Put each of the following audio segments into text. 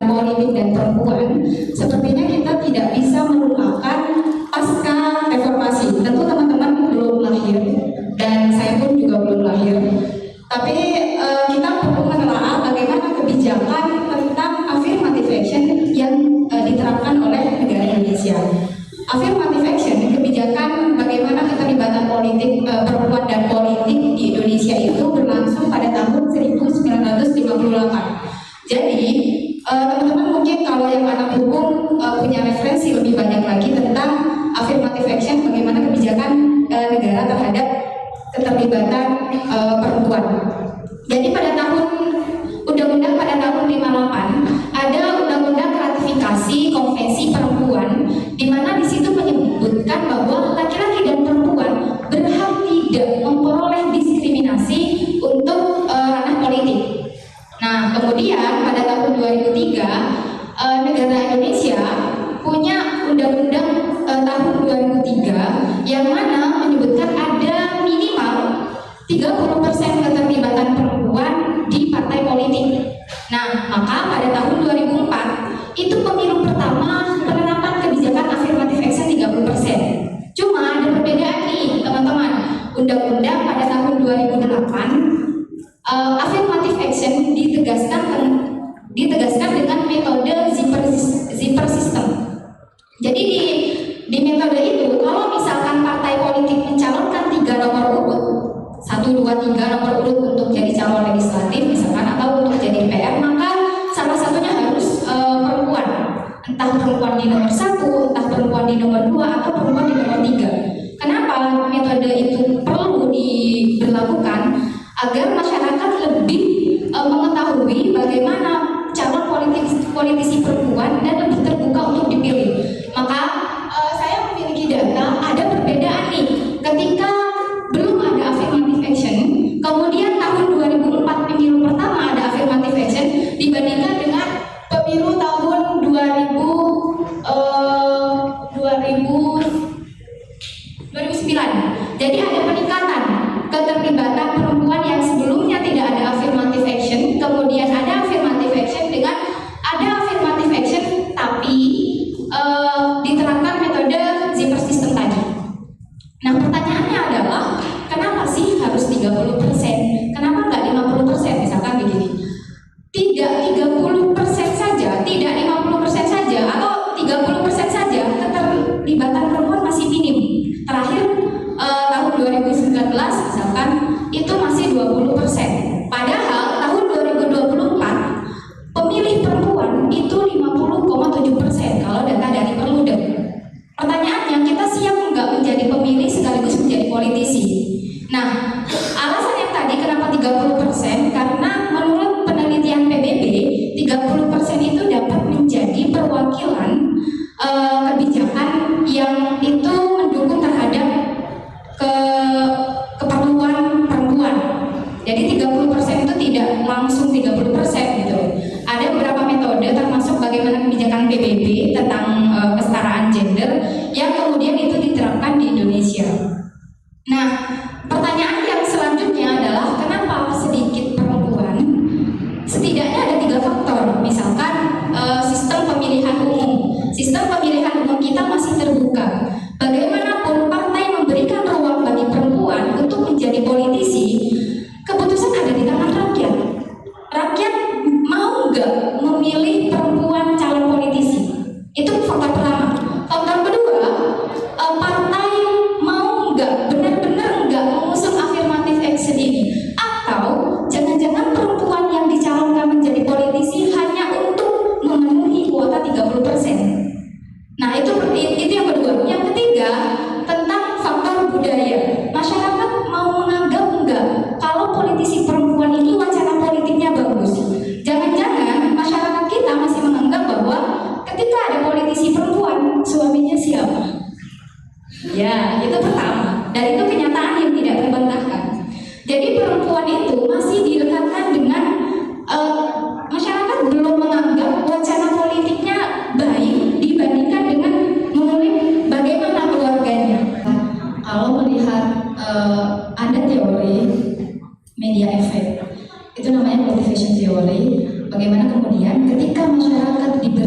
politik dan perempuan, sepertinya kita tidak bisa melupakan pasca reformasi. Tentu teman-teman belum lahir dan saya pun juga belum lahir. Tapi kita perlu menelaah bagaimana kebijakan tentang affirmative action yang diterapkan oleh negara Indonesia. Affirmative action, kebijakan bagaimana keterlibatan politik perempuan dan politik di Indonesia itu berlangsung pada tahun 1958. Jadi teman-teman mungkin kalau yang anak hukum punya referensi lebih banyak lagi tentang affirmative action, bagaimana kebijakan negara terhadap keterlibatan perempuan. Jadi pada undang-undang pada tahun 58 ada undang-undang ratifikasi konvensi perempuan, di mana di situ menyebutkan bahwa laki-laki dan perempuan berhak tidak memperoleh diskriminasi untuk ranah politik. Nah, kemudian pada tahun 2003 negara Indonesia punya undang-undang tahun 2003 yang mana menyebutkan ada minimal 30% keterlibatan perempuan di partai politik. Nah, maka pada tahun 2004 itu pemilu pertama penerapan kebijakan affirmative action 30%. Cuma ada perbedaan nih, teman-teman. Undang-undang pada tahun 2008 affirmative action ditegaskan dengan metode zipper system. Jadi di metode itu, kalau misalkan partai politik mencalonkan 3 nomor urut, 1, 2, 3 nomor urut untuk jadi calon legislatif misalkan, atau untuk jadi PR, maka salah satunya harus perempuan. Entah perempuan di nomor 1, entah perempuan di nomor 2, atau perempuan di nomor 3. Kenapa metode itu perlu diberlakukan? Agar masyarakat lebih mengetahui bagaimana calon politisi perempuan dan lebih terbuka untuk dipilih. Maka saya memiliki data, ada perbedaan nih ketika belum ada affirmative action, kemudian tahun 2004 pemilu pertama ada affirmative action dibandingkan dengan pemilu tahun 2009. Jadi ada peningkatan keterlibatan perempuan yang sebelumnya tidak ada affirmative action, kemudian ada affirmative action dengan ada affirmative action tapi diterapkan metode zipper system tadi. Nah, pertanyaannya adalah kenapa sih harus 30%? Kenapa nggak 50%? Misalkan begini, tidak 30% saja, tidak 50% saja, atau 30% saja keterlibatan perempuan masih minim. Terakhir tahun 2019 misalkan itu masih 20%. Padahal tahun 2024 pemilih perempuan itu 50,7% kalau data dari Perludem. Pertanyaannya, kita siap nggak menjadi pemilih sekaligus menjadi politisi? Nah, alasan yang tadi kenapa 30%, karena menurut penelitian PBB 30% itu dapat menjadi perwakilan kebijakan yang itu mendukung terhadap keperluan perempuan. Jadi 30% itu tidak langsung 30% gitu. Ada beberapa metode termasuk bagaimana kebijakan PBB tentang kesetaraan gender yang kemudian itu diterapkan di Indonesia. Nah, pertanyaan yang selanjutnya adalah kenapa sedikit perempuan? Setidaknya ada 3 faktor. Misalkan sistem pemilihan umum. Sistem pemilihan umum kita masih terbuka. Bagaimanapun partai memberikan ruang bagi perempuan untuk menjadi politisi, keputusan ada di tangan rakyat. Rakyat mau nggak memilih perempuan calon politisi? Itu faktor pertama. Faktor kedua,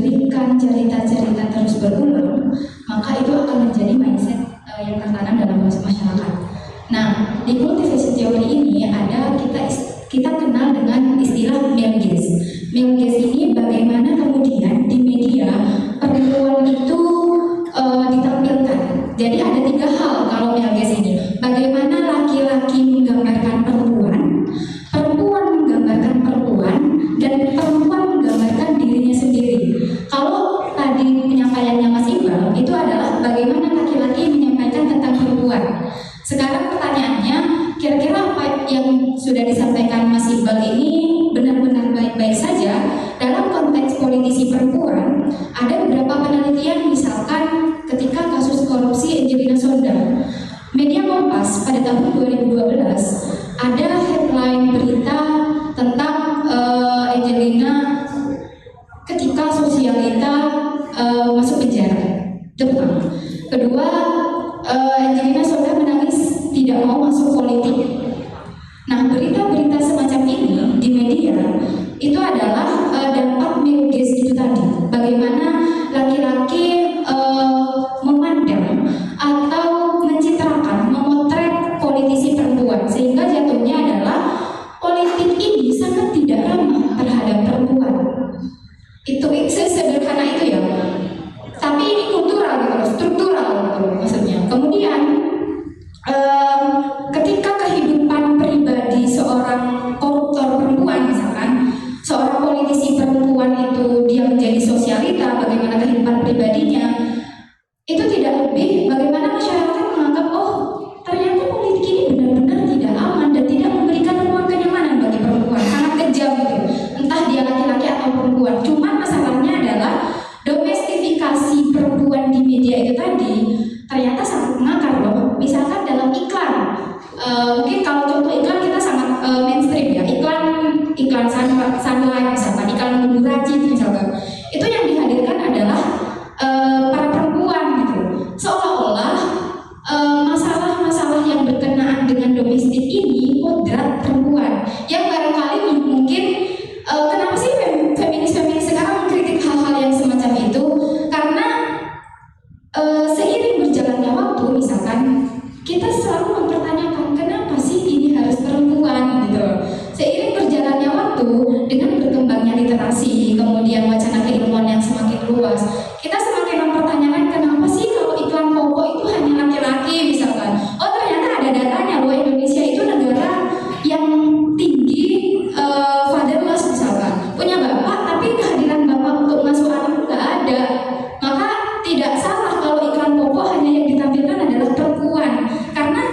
diberikan cerita-cerita terus berulang, maka itu akan menjadi mindset yang tertanam dalam masyarakat. Nah, di cultivation theory ini ada kita kenal dengan istilah male gaze. Male gaze ini bagaimana kemudian di media perempuan itu ditampilkan. Jadi ada 3 hal kalau male gaze ini. Bagaimana laki-laki menggambarkan perempuan, perempuan menggambarkan perempuan, dan perempuan menggambarkan dirinya sendiri. Kalau tadi penyampaiannya Mas Iqbal itu adalah bagaimana laki-laki menyampaikan tentang perempuan. Sekarang pertanyaannya, kira-kira apa yang sudah disampaikan Mas Iqbal ini benar-benar baik-baik saja? Dalam konteks politisi perempuan, ada beberapa penelitian, misalkan ketika kasus korupsi Angelina Sondang, media Kompas pada tahun 2012 ada headline berita tentang Angelina ketika sosialita masuk penjara. Itu pertama. Kedua, Angelina Sondang menangis tidak mau masuk politik. Nah, berita-berita semacam ini di media itu adalah dampak male gaze itu tadi. Bagaimana laki-laki memandang atau mencitrakan, memotret politisi perempuan, sehingga jatuhnya adalah politik ini sangat tidak ramah terhadap perempuan. Itu sesederhana itu ya. Tapi ini kultural gitu, struktural gitu maksudnya. Kemudian ketika kehidupan pribadi seorang koruptor perempuan, misalkan seorang politisi perempuan itu dia menjadi sosialita, bagaimana kehidupan pribadinya, itu tidak lebih bagaimana masyarakat menganggap, oh ternyata politik ini benar-benar tidak aman dan tidak memberikan ruang kenyamanan bagi perempuan, sangat kejam gitu, entah dia laki-laki atau perempuan. Cuma masalahnya adalah domestifikasi perempuan di media itu tadi ternyata sangat mengakar loh. Misalkan dalam iklan, mungkin kalau contoh iklan kita sangat mainstream ya, iklan sunlight misalkan, iklan bumbu racik misalkan, itu yang dihadirkan adalah para perempuan gitu, seolah-olah masalah-masalah yang berkenaan dengan domestik ini kodrat perempuan, yang barangkali mungkin kenapa sih feminis sekarang mengkritik hal-hal yang semacam itu, karena seiring berjalannya waktu, misalkan kita selalu mempertanyakan kenapa sih ini harus perempuan gitu. Seiring berjalannya waktu, dengan berkembangnya literasi, kemudian wacana keilmuan yang semakin luas, kita semakin mempertanyakan kenapa sih kalau iklan pokok itu hanya laki-laki misalkan. Oh ternyata ada datanya loh, Indonesia itu negara yang tinggi fatherless misalkan, punya bapak tapi kehadiran bapak untuk masuk anak nggak ada. Maka tidak salah kalau iklan pokok hanya yang ditampilkan adalah perempuan, karena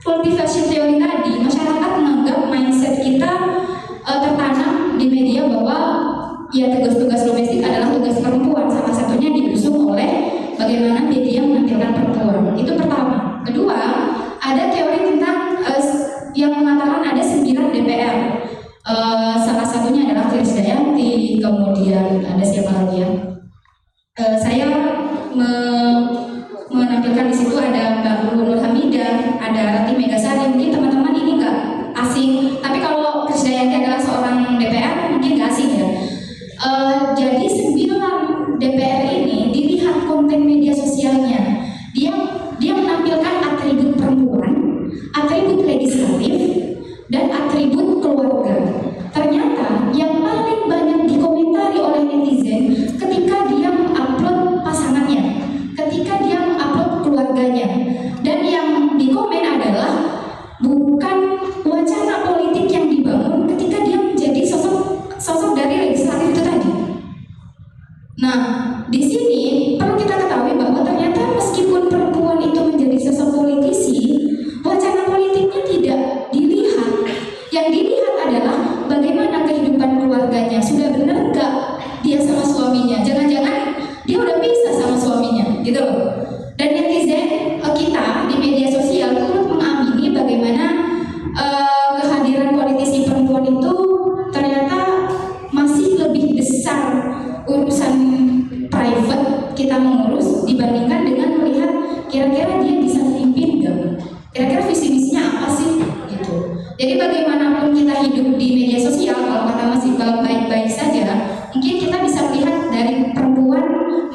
cultivation theory tadi, masyarakat menganggap mindset kita tertanam di media bahwa ya tugas-tugas domestik adalah tugas perempuan, salah satunya diusung oleh bagaimana media menampilkan perempuan. Itu pertama. Kedua, ada teori tentang yang mengatakan ada 9 DPR. Salah satunya adalah Krisdayanti, kemudian ada siapa lagi ya? Saya menampilkan di situ ada Mbak Nur Hamidah, ada Rati Megasari. Mungkin teman-teman ini nggak asing, tapi kalau Krisdayanti adalah seorang DPR mungkin nggak asing ya. Jadi 9 DPR ini dilihat konten media sosialnya, dia menampilkan atribut perempuan, atribut legislatif, dan atribut keluarga. Ternyata yang paling banyak dikomentari oleh netizen ketika dia mengupload pasangannya, ketika dia mengupload keluarganya, dan yang dikomen adalah bukan wacana politik yang dibangun ketika dia menjadi sosok dari legislatif itu tadi. Nah, di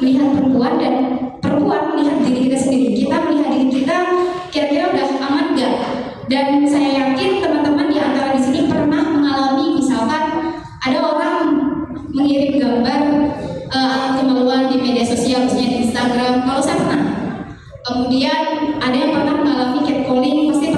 melihat perempuan dan perempuan melihat diri kita sendiri. Kita melihat diri kita kira-kira udah aman nggak? Dan saya yakin teman-teman di antara di sini pernah mengalami misalkan ada orang mengirim gambar alat kemaluan di media sosial, misalnya di Instagram. Kalau saya pernah. Kemudian ada yang pernah mengalami catcalling, pasti